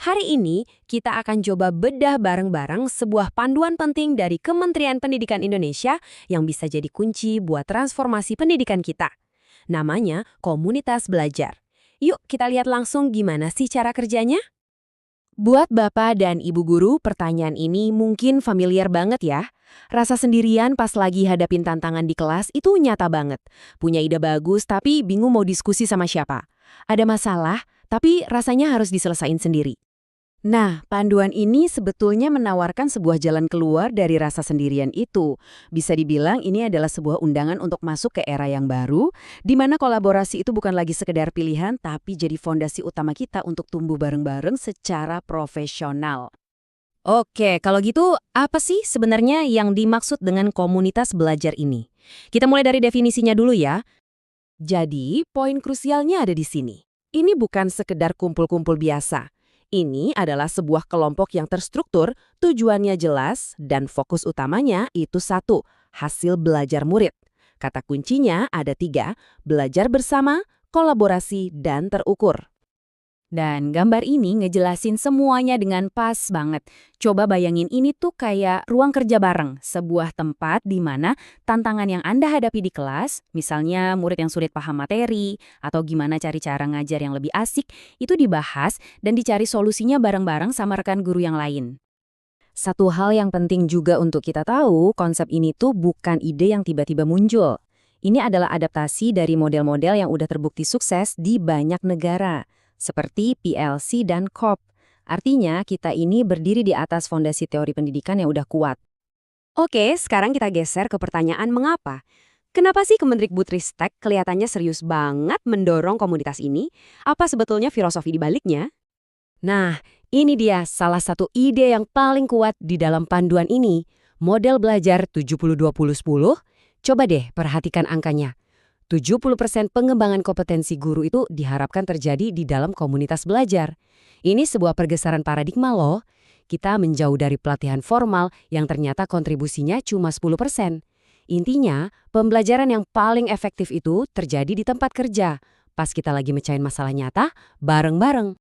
Hari ini, kita akan coba bedah bareng-bareng sebuah panduan penting dari Kementerian Pendidikan Indonesia yang bisa jadi kunci buat transformasi pendidikan kita. Namanya Komunitas Belajar. Yuk kita lihat langsung gimana sih cara kerjanya? Buat Bapak dan Ibu guru, pertanyaan ini mungkin familiar banget ya. Rasa sendirian pas lagi hadapin tantangan di kelas itu nyata banget. Punya ide bagus tapi bingung mau diskusi sama siapa. Ada masalah, tapi rasanya harus diselesain sendiri. Nah, panduan ini sebetulnya menawarkan sebuah jalan keluar dari rasa sendirian itu. Bisa dibilang ini adalah sebuah undangan untuk masuk ke era yang baru, di mana kolaborasi itu bukan lagi sekedar pilihan, tapi jadi fondasi utama kita untuk tumbuh bareng-bareng secara profesional. Oke, kalau gitu apa sih sebenarnya yang dimaksud dengan komunitas belajar ini? Kita mulai dari definisinya dulu ya. Jadi, poin krusialnya ada di sini. Ini bukan sekedar kumpul-kumpul biasa. Ini adalah sebuah kelompok yang terstruktur, tujuannya jelas, dan fokus utamanya itu satu, hasil belajar murid. Kata kuncinya ada tiga, belajar bersama, kolaborasi, dan terukur. Dan gambar ini ngejelasin semuanya dengan pas banget. Coba bayangin ini tuh kayak ruang kerja bareng, sebuah tempat di mana tantangan yang Anda hadapi di kelas, misalnya murid yang sulit paham materi, atau gimana cari cara ngajar yang lebih asik, itu dibahas dan dicari solusinya bareng-bareng sama rekan guru yang lain. Satu hal yang penting juga untuk kita tahu, konsep ini tuh bukan ide yang tiba-tiba muncul. Ini adalah adaptasi dari model-model yang udah terbukti sukses di banyak negara seperti PLC dan COP. Artinya, kita ini berdiri di atas fondasi teori pendidikan yang udah kuat. Oke, sekarang kita geser ke pertanyaan mengapa. Kenapa sih Kemendikbudristek kelihatannya serius banget mendorong komunitas ini? Apa sebetulnya filosofi di baliknya? Nah, ini dia salah satu ide yang paling kuat di dalam panduan ini. Model belajar 70-20-10. Coba deh perhatikan angkanya. 70% pengembangan kompetensi guru itu diharapkan terjadi di dalam komunitas belajar. Ini sebuah pergeseran paradigma loh. Kita menjauh dari pelatihan formal yang ternyata kontribusinya cuma 10%. Intinya, pembelajaran yang paling efektif itu terjadi di tempat kerja, pas kita lagi mecahin masalah nyata, bareng-bareng.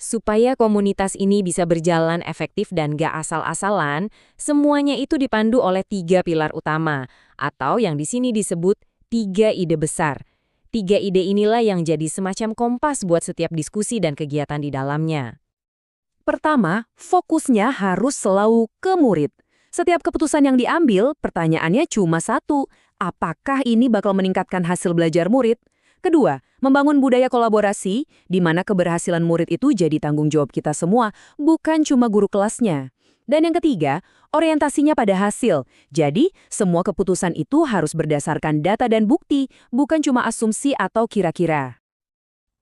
Supaya komunitas ini bisa berjalan efektif dan gak asal-asalan, semuanya itu dipandu oleh 3 pilar utama, atau yang di sini disebut 3 ide besar. 3 ide inilah yang jadi semacam kompas buat setiap diskusi dan kegiatan di dalamnya. Pertama, fokusnya harus selalu ke murid. Setiap keputusan yang diambil, pertanyaannya cuma satu, apakah ini bakal meningkatkan hasil belajar murid? Kedua, membangun budaya kolaborasi, di mana keberhasilan murid itu jadi tanggung jawab kita semua, bukan cuma guru kelasnya. Dan yang ketiga, orientasinya pada hasil. Jadi, semua keputusan itu harus berdasarkan data dan bukti, bukan cuma asumsi atau kira-kira.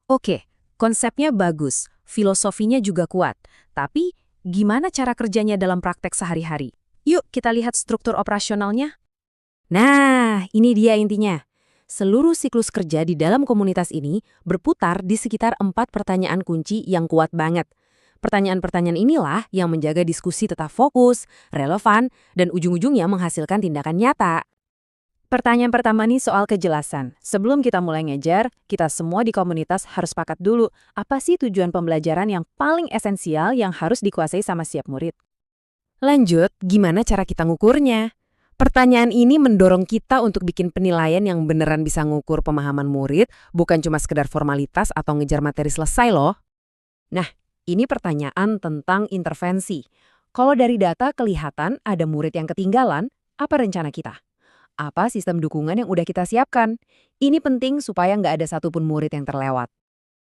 Oke, konsepnya bagus, filosofinya juga kuat. Tapi, gimana cara kerjanya dalam praktek sehari-hari? Yuk, kita lihat struktur operasionalnya. Nah, ini dia intinya. Seluruh siklus kerja di dalam komunitas ini berputar di sekitar 4 pertanyaan kunci yang kuat banget. Pertanyaan-pertanyaan inilah yang menjaga diskusi tetap fokus, relevan, dan ujung-ujungnya menghasilkan tindakan nyata. Pertanyaan pertama nih soal kejelasan. Sebelum kita mulai ngejar, kita semua di komunitas harus sepakat dulu, apa sih tujuan pembelajaran yang paling esensial yang harus dikuasai sama setiap murid. Lanjut, gimana cara kita ngukurnya? Pertanyaan ini mendorong kita untuk bikin penilaian yang beneran bisa ngukur pemahaman murid, bukan cuma sekedar formalitas atau ngejar materi selesai loh. Nah, ini pertanyaan tentang intervensi. Kalau dari data kelihatan ada murid yang ketinggalan, apa rencana kita? Apa sistem dukungan yang udah kita siapkan? Ini penting supaya nggak ada satupun murid yang terlewat.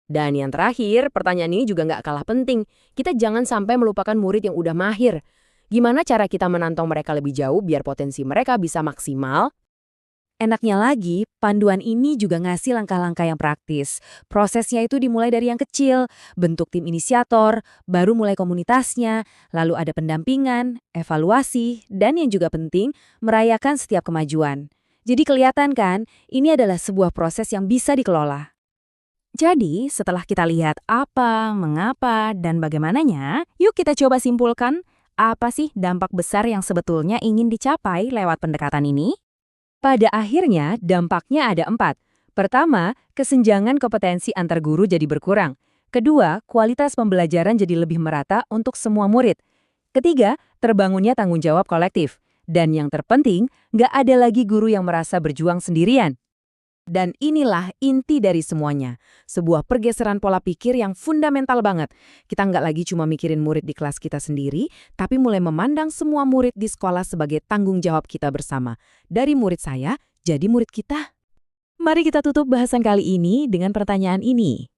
Dan yang terakhir, pertanyaan ini juga nggak kalah penting. Kita jangan sampai melupakan murid yang udah mahir. Gimana cara kita menantang mereka lebih jauh biar potensi mereka bisa maksimal? Enaknya lagi, panduan ini juga ngasih langkah-langkah yang praktis. Prosesnya itu dimulai dari yang kecil, bentuk tim inisiator, baru mulai komunitasnya, lalu ada pendampingan, evaluasi, dan yang juga penting, merayakan setiap kemajuan. Jadi kelihatan kan, ini adalah sebuah proses yang bisa dikelola. Jadi, setelah kita lihat apa, mengapa, dan bagaimananya, yuk kita coba simpulkan, apa sih dampak besar yang sebetulnya ingin dicapai lewat pendekatan ini? Pada akhirnya, dampaknya ada 4. Pertama, kesenjangan kompetensi antar guru jadi berkurang. Kedua, kualitas pembelajaran jadi lebih merata untuk semua murid. Ketiga, terbangunnya tanggung jawab kolektif. Dan yang terpenting, nggak ada lagi guru yang merasa berjuang sendirian. Dan inilah inti dari semuanya. Sebuah pergeseran pola pikir yang fundamental banget. Kita nggak lagi cuma mikirin murid di kelas kita sendiri, tapi mulai memandang semua murid di sekolah sebagai tanggung jawab kita bersama. Dari murid saya, jadi murid kita. Mari kita tutup bahasan kali ini dengan pertanyaan ini.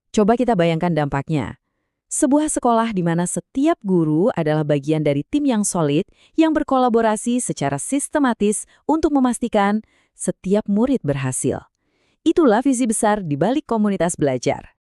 Coba kita bayangkan dampaknya. Sebuah sekolah di mana setiap guru adalah bagian dari tim yang solid yang berkolaborasi secara sistematis untuk memastikan setiap murid berhasil. Itulah visi besar di balik komunitas belajar.